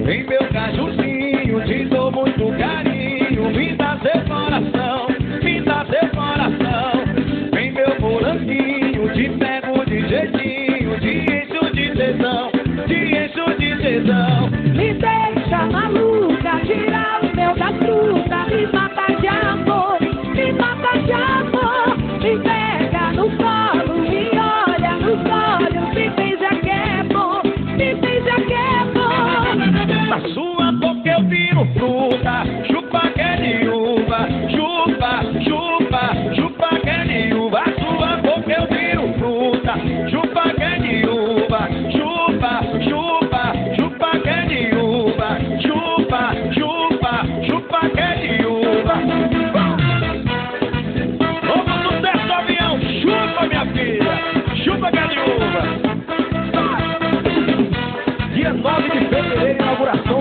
Vem meu cajuzinho, te dou muito carinho. Me dá seu coração, me dá seu coração. Vem meu moranguinho, te pego de jeitinho. Te encho de tesão, te encho de tesão. Me deixa maluca, tira o mel da fruta. Me mata de amor, me mata de amor. Me pega no colo, me olha nos olhos. Me beija que é bom, me beija que é bom. Na sua boca eu viro fruta, chupa que é de uva. Chupa, chupa, chupa que é de uva. Na sua boca eu viro fruta, chupa que é de uva. Chupa, chupa, chupa que é de uva. Chupa, chupa, chupa que é de uva. Novo sucesso do avião, chupa minha filha, chupa que é de uva. Dia 9 de fevereiro, inauguração